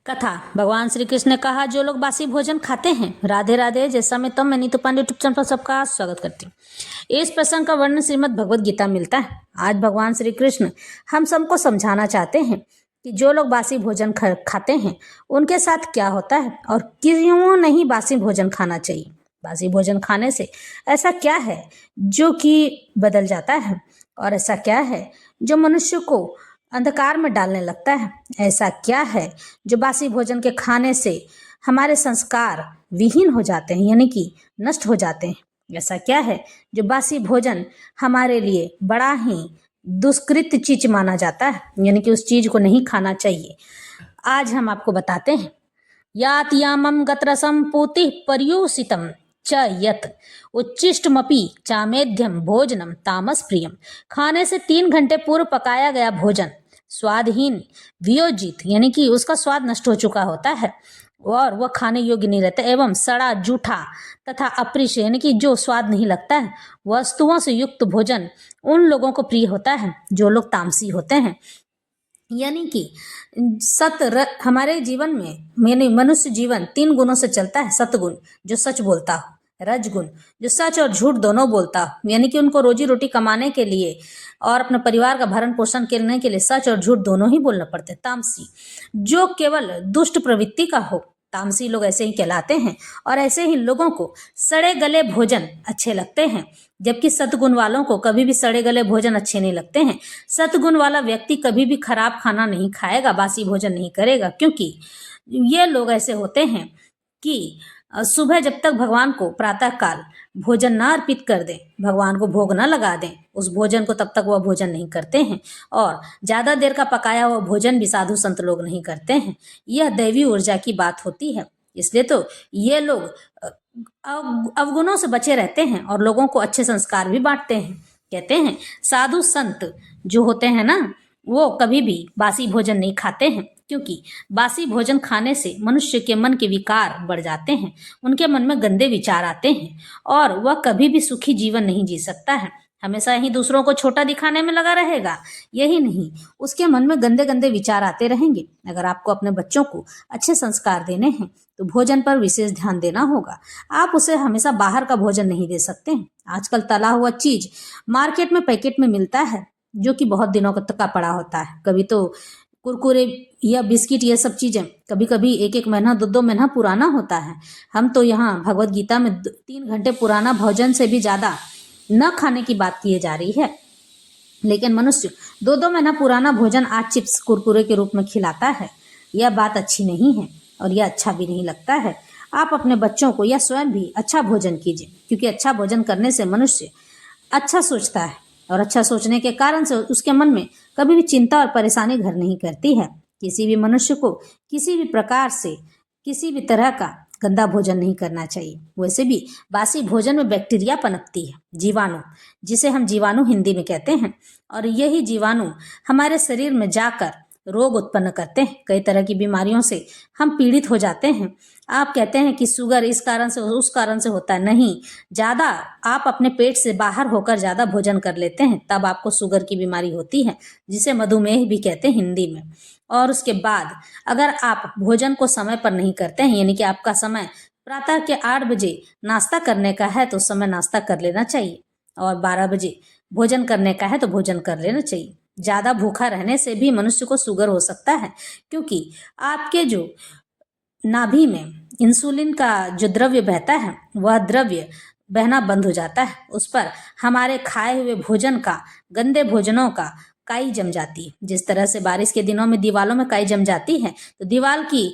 कथा। भगवान श्री कृष्ण ने कहा, जो लोग बासी भोजन खाते हैं। राधे राधे। जैसा मैं मैं नीतू पांडे यूट्यूब चैनल पर सबका स्वागत करती हूँ। इस प्रसंग का वर्णन श्रीमद् भगवद गीता मिलता है। आज भगवान श्री कृष्ण हम सबको समझाना चाहते हैं कि जो लोग बासी भोजन खाते हैं उनके साथ क्या होता है और क्यों नहीं बासी भोजन खाना चाहिए। बासी भोजन खाने से ऐसा क्या है जो कि बदल जाता है और ऐसा क्या है जो मनुष्य को अंधकार में डालने लगता है। ऐसा क्या है जो बासी भोजन के खाने से हमारे संस्कार विहीन हो जाते हैं, यानी कि नष्ट हो जाते हैं। ऐसा क्या है जो बासी भोजन हमारे लिए बड़ा ही दुष्कृत चीज माना जाता है, यानी कि उस चीज को नहीं खाना चाहिए। आज हम आपको बताते हैं। यात यामम गत्रसम पूति पर्युषितम च यत उच्चिष्टमपि चामेध्यम भोजनम तामस प्रियम। खाने से 3 घंटे पूर्व पकाया गया भोजन स्वादहीन वियोजित, यानी कि उसका स्वाद नष्ट हो चुका होता है और वह खाने योग्य नहीं रहता, एवं सड़ा जूठा तथा अप्रिय, यानी कि जो स्वाद नहीं लगता है, वस्तुओं से युक्त भोजन उन लोगों को प्रिय होता है जो लोग तामसी होते हैं। यानी कि हमारे जीवन में यानी मनुष्य जीवन 3 गुणों से चलता है। सतगुण जो सच बोलता हो, रजगुण जो सच और झूठ दोनों बोलता हो, यानी कि उनको रोजी रोटी कमाने के लिए और अपने परिवार का भरण पोषण करने के लिए सच और झूठ दोनों ही बोलना पड़ते। तामसी जो केवल दुष्ट प्रवृत्ति का हो, तामसी लोग ऐसे ही कहलाते हैं। और ऐसे ही लोगों को सड़े गले भोजन अच्छे लगते हैं, जबकि सतगुण वालों को कभी भी सड़े गले भोजन अच्छे नहीं लगते हैं। सतगुण वाला व्यक्ति कभी भी खराब खाना नहीं खाएगा, बासी भोजन नहीं करेगा, क्योंकि ये लोग ऐसे होते हैं कि सुबह जब तक भगवान को प्रातः काल भोजन ना अर्पित कर दें, भगवान को भोग ना लगा दें उस भोजन को, तब तक वह भोजन नहीं करते हैं। और ज्यादा देर का पकाया हुआ भोजन भी साधु संत लोग नहीं करते हैं। यह दैवी ऊर्जा की बात होती है। इसलिए तो ये लोग अवगुणों से बचे रहते हैं और लोगों को अच्छे संस्कार भी बांटते हैं। कहते हैं साधु संत जो होते हैं ना, वो कभी भी बासी भोजन नहीं खाते हैं, क्योंकि बासी भोजन खाने से मनुष्य के मन के विकार बढ़ जाते हैं, उनके मन में गंदे विचार आते हैं और वह कभी भी सुखी जीवन नहीं जी सकता है। हमेशा ही दूसरों को छोटा दिखाने में लगा रहेगा। यही नहीं, उसके मन में गंदे गंदे विचार आते रहेंगे। अगर आपको अपने बच्चों को अच्छे संस्कार देने हैं तो भोजन पर विशेष ध्यान देना होगा। आप उसे हमेशा बाहर का भोजन नहीं दे सकते हैं। आजकल तला हुआ चीज मार्केट में पैकेट में मिलता है जो कि बहुत दिनों तक का पड़ा होता है। कभी तो कुरकुरे या बिस्किट, ये सब चीजें कभी कभी 1-1 महीना 2-2 महीना पुराना होता है। हम तो यहाँ भगवत गीता में 3 घंटे पुराना भोजन से भी ज्यादा न खाने की बात की जा रही है, लेकिन मनुष्य 2-2 महीना पुराना भोजन आज चिप्स कुरकुरे के रूप में खिलाता है। यह बात अच्छी नहीं है और यह अच्छा भी नहीं लगता है। आप अपने बच्चों को या स्वयं भी अच्छा भोजन कीजिए, क्योंकि अच्छा भोजन करने से मनुष्य अच्छा सोचता है और अच्छा सोचने के कारण से उसके मन में कभी भी चिंता और परेशानी घर नहीं करती है। किसी भी मनुष्य को किसी भी प्रकार से किसी भी तरह का गंदा भोजन नहीं करना चाहिए। वैसे भी बासी भोजन में बैक्टीरिया पनपती है, जीवाणु, जिसे हम जीवाणु हिंदी में कहते हैं, और यही जीवाणु हमारे शरीर में जाकर रोग उत्पन्न करते हैं। कई तरह की बीमारियों से हम पीड़ित हो जाते हैं। आप कहते हैं कि शुगर इस कारण से उस कारण से होता है, नहीं, ज्यादा आप अपने पेट से बाहर होकर ज्यादा भोजन कर लेते हैं तब आपको शुगर की बीमारी होती है, जिसे मधुमेह भी कहते हैं हिंदी में। और उसके बाद अगर आप भोजन को समय पर नहीं करते हैं, यानी कि आपका समय प्रातः के 8 बजे नाश्ता करने का है तो उस समय नाश्ता कर लेना चाहिए, और 12 बजे भोजन करने का है तो भोजन कर लेना चाहिए। ज्यादा भूखा रहने से भी मनुष्य को शुगर हो सकता है, क्योंकि आपके जो नाभि में इंसुलिन का जो द्रव्य बहता है वह द्रव्य बहना बंद हो जाता है। उस पर हमारे खाए हुए भोजन का, गंदे भोजनों का काई जम जाती है। जिस तरह से बारिश के दिनों में दीवालों में काई जम जाती है तो दीवार की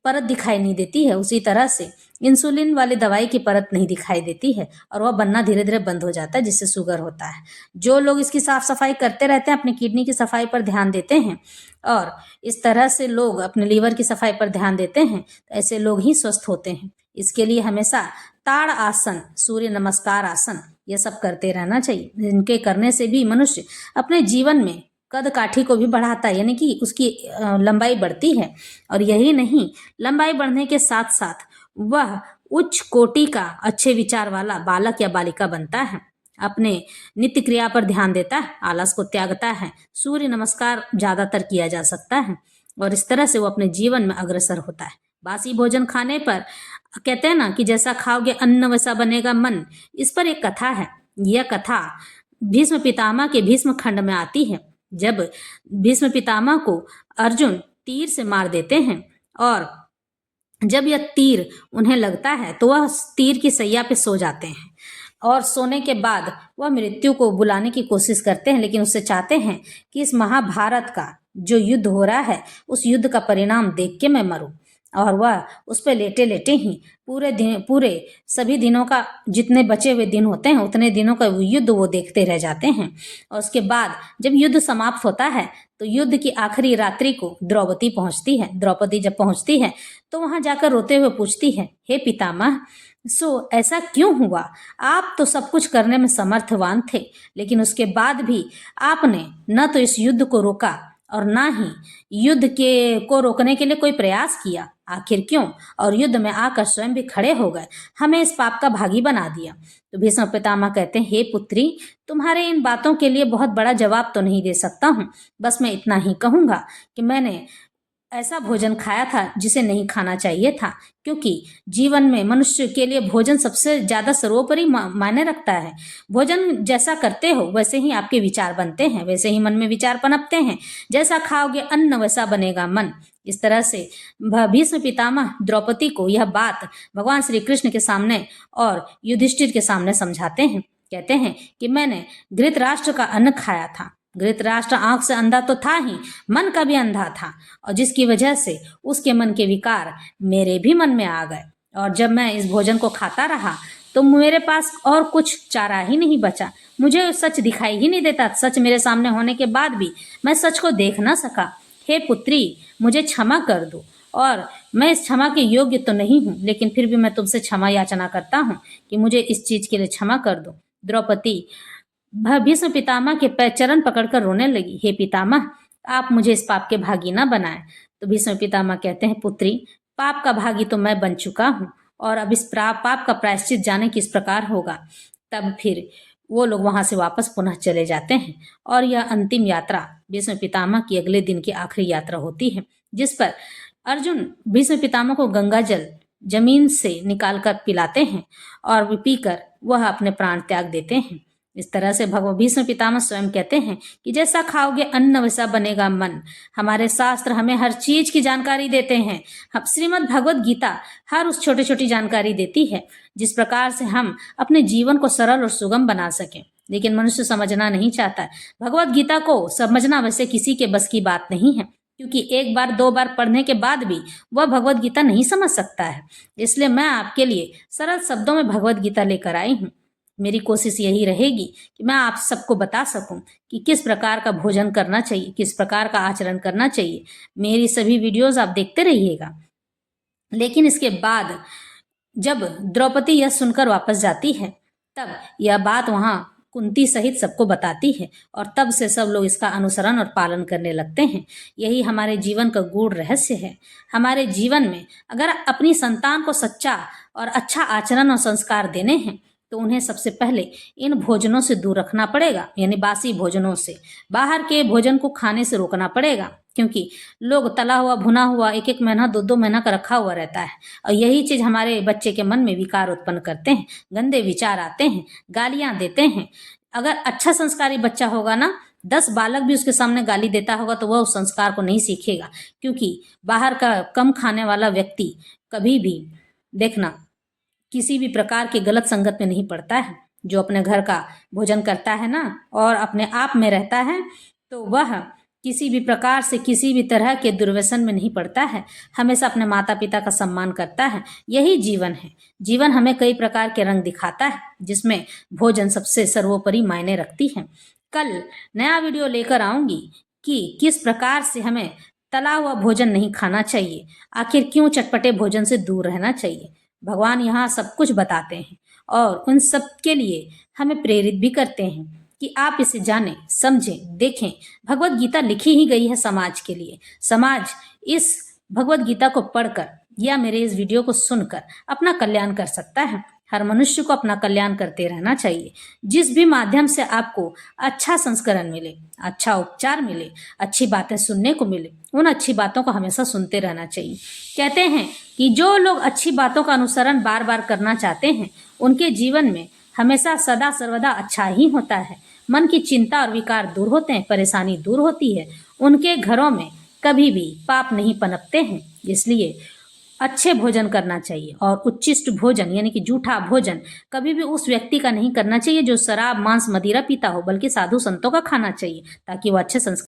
परत दिखाई नहीं देती है, उसी तरह से इंसुलिन वाली दवाई की परत नहीं दिखाई देती है और वह बनना धीरे धीरे बंद हो जाता है, जिससे शुगर होता है। जो लोग इसकी साफ सफाई करते रहते हैं, अपनी किडनी की सफाई पर ध्यान देते हैं और इस तरह से लोग अपने लीवर की सफाई पर ध्यान देते हैं, तो ऐसे लोग ही स्वस्थ होते हैं। इसके लिए हमेशा ताड़ आसन, सूर्य नमस्कार आसन, ये सब करते रहना चाहिए। इनके करने से भी मनुष्य अपने जीवन में कद काठी को भी बढ़ाता है, यानी कि उसकी लंबाई बढ़ती है। और यही नहीं, लंबाई बढ़ने के साथ साथ वह उच्च कोटि का अच्छे विचार वाला बालक या बालिका बनता है। अपने नित्य क्रिया पर ध्यान देता है, आलस को त्यागता है। सूर्य नमस्कार ज्यादातर किया जा सकता है। और इस तरह से वो अपने जीवन में अग्रसर होता है। बासी भोजन खाने पर कहते हैं ना कि जैसा खाओगे अन्न वैसा बनेगा मन। इस पर एक कथा है। यह कथा भीष्म पितामह के भीष्म खंड में आती है। जब भीष्म पितामह को अर्जुन तीर से मार देते हैं और जब यह तीर उन्हें लगता है तो वह तीर की सैया पे सो जाते हैं और सोने के बाद वह मृत्यु को बुलाने की कोशिश करते हैं, लेकिन उससे चाहते हैं कि इस महाभारत का जो युद्ध हो रहा है उस युद्ध का परिणाम देख के मैं मरूं। और वह उस पर लेटे लेटे ही पूरे सभी दिनों का जितने बचे हुए दिन होते हैं उतने दिनों का युद्ध वो देखते रह जाते हैं। और उसके बाद जब युद्ध समाप्त होता है तो युद्ध की आखिरी रात्रि को द्रौपदी पहुंचती है। द्रौपदी जब पहुंचती है तो वहां जाकर रोते हुए पूछती है, हे पितामह, सो ऐसा क्यों हुआ? आप तो सब कुछ करने में समर्थवान थे, लेकिन उसके बाद भी आपने न तो इस युद्ध को रोका और ना ही युद्ध को रोकने के लिए कोई प्रयास किया। आखिर क्यों? और युद्ध में आकर स्वयं भी खड़े हो गए, हमें इस पाप का भागी बना दिया। तो भीष्म पितामह कहते हैं, हे पुत्री, तुम्हारे इन बातों के लिए बहुत बड़ा जवाब तो नहीं दे सकता हूँ, बस मैं इतना ही कहूंगा कि मैंने ऐसा भोजन खाया था जिसे नहीं खाना चाहिए था, क्योंकि जीवन में मनुष्य के लिए भोजन सबसे ज्यादा सर्वोपरि मायने रखता है। भोजन जैसा करते हो वैसे ही आपके विचार बनते हैं, वैसे ही मन में विचार पनपते हैं। जैसा खाओगे अन्न वैसा बनेगा मन। इस तरह से भीष्म पितामह द्रौपदी को यह बात भगवान श्री कृष्ण के सामने और युधिष्ठिर के सामने समझाते हैं। कहते हैं कि मैंने धृतराष्ट्र का अन्न खाया था। धृतराष्ट्र आंख से अंधा तो था ही, मन का भी अंधा था, और जिसकी वजह से उसके मन के विकार मेरे भी मन में आ गए। और जब मैं इस भोजन को खाता रहा तो मेरे पास और कुछ चारा ही नहीं बचा। मुझे सच दिखाई ही नहीं देता। सच मेरे सामने होने के बाद भी मैं सच को देख ना सका। हे पुत्री, मुझे क्षमा कर दो, और मैं इस क्षमा के योग्य तो नहीं हूँ, लेकिन फिर भी मैं तुमसे क्षमा याचना करता हूँ कि मुझे इस चीज के लिए क्षमा कर दो। द्रौपदी भीष्म पितामह के चरण पकड़कर रोने लगी। हे पितामह, आप मुझे इस पाप के भागी ना बनाए। तो भीष्म पितामह कहते हैं, पुत्री, पाप का भागी तो मैं बन चुका हूँ, और अब इस पाप का प्रायश्चित जाने किस प्रकार होगा। तब फिर वो लोग वहां से वापस पुनः चले जाते हैं, और यह अंतिम यात्रा भीष्म पितामह की अगले दिन की आखिरी यात्रा होती है, जिस पर अर्जुन भीष्म पितामह को गंगा जल जमीन से निकालकर पिलाते हैं और पीकर वह अपने प्राण त्याग देते हैं। इस तरह से भगवान भीष्म पितामह स्वयं कहते हैं कि जैसा खाओगे अन्न वैसा बनेगा मन। हमारे शास्त्र हमें हर चीज की जानकारी देते हैं। श्रीमद् भगवद गीता हर उस छोटी छोटी जानकारी देती है जिस प्रकार से हम अपने जीवन को सरल और सुगम बना सकें, लेकिन मनुष्य समझना नहीं चाहता है। भगवद गीता को समझना वैसे किसी के बस की बात नहीं है, क्योंकि एक बार दो बार पढ़ने के बाद भी वह भगवद गीता नहीं समझ सकता है। इसलिए मैं आपके लिए सरल शब्दों में भगवद गीता लेकर आई हूँ। मेरी कोशिश यही रहेगी कि मैं आप सबको बता सकूं कि किस प्रकार का भोजन करना चाहिए, किस प्रकार का आचरण करना चाहिए। मेरी सभी वीडियोस आप देखते रहिएगा। लेकिन इसके बाद जब द्रौपदी यह सुनकर वापस जाती है तब यह बात वहां कुंती सहित सबको बताती है, और तब से सब लोग इसका अनुसरण और पालन करने लगते हैं। यही हमारे जीवन का गूढ़ रहस्य है। हमारे जीवन में अगर अपनी संतान को सच्चा और अच्छा आचरण और संस्कार देने हैं तो उन्हें सबसे पहले इन भोजनों से दूर रखना पड़ेगा, यानी बासी भोजनों से, बाहर के भोजन को खाने से रोकना पड़ेगा, क्योंकि लोग तला हुआ भुना हुआ एक एक महीना दो दो महीना का रखा हुआ रहता है, और यही चीज हमारे बच्चे के मन में विकार उत्पन्न करते हैं, गंदे विचार आते हैं, गालियां देते हैं। अगर अच्छा संस्कारी बच्चा होगा ना, 10 बालक भी उसके सामने गाली देता होगा तो वह उस संस्कार को नहीं सीखेगा, क्योंकि बाहर का कम खाने वाला व्यक्ति कभी भी देखना किसी भी प्रकार की गलत संगत में नहीं पड़ता है। जो अपने घर का भोजन करता है ना और अपने आप में रहता है तो वह किसी भी प्रकार से किसी भी तरह के दुर्व्यसन में नहीं पड़ता है, हमेशा अपने माता पिता का सम्मान करता है। यही जीवन है। जीवन हमें कई प्रकार के रंग दिखाता है, जिसमें भोजन सबसे सर्वोपरि मायने रखती है। कल नया वीडियो लेकर आऊंगी कि किस प्रकार से हमें तला हुआ भोजन नहीं खाना चाहिए, आखिर क्यों चटपटे भोजन से दूर रहना चाहिए। भगवान यहाँ सब कुछ बताते हैं और उन सब के लिए हमें प्रेरित भी करते हैं कि आप इसे जानें, समझें, देखें। भगवत गीता लिखी ही गई है समाज के लिए। समाज इस भगवत गीता को पढ़कर या मेरे इस वीडियो को सुनकर अपना कल्याण कर सकता है। हर मनुष्य को अपना कल्याण करते रहना चाहिए। जिस भी माध्यम से आपको अच्छा संस्करण मिले, अच्छा उपचार मिले, अच्छी बातें सुनने को मिले, उन अच्छी बातों को हमेशा सुनते रहना चाहिए। कहते हैं कि जो लोग अच्छी बातों का अनुसरण बार बार करना चाहते हैं, उनके जीवन में हमेशा सदा सर्वदा अच्छा ही होता है। मन की चिंता और विकार दूर होते हैं, परेशानी दूर होती है। उनके घरों में कभी भी पाप नहीं पनपते हैं। इसलिए अच्छे भोजन करना चाहिए, और उच्छिष्ट भोजन यानी कि जूठा भोजन कभी भी उस व्यक्ति का नहीं करना चाहिए जो शराब, मांस, मदिरा पीता हो, बल्कि साधु संतों का खाना चाहिए, ताकि वो अच्छे संस्कार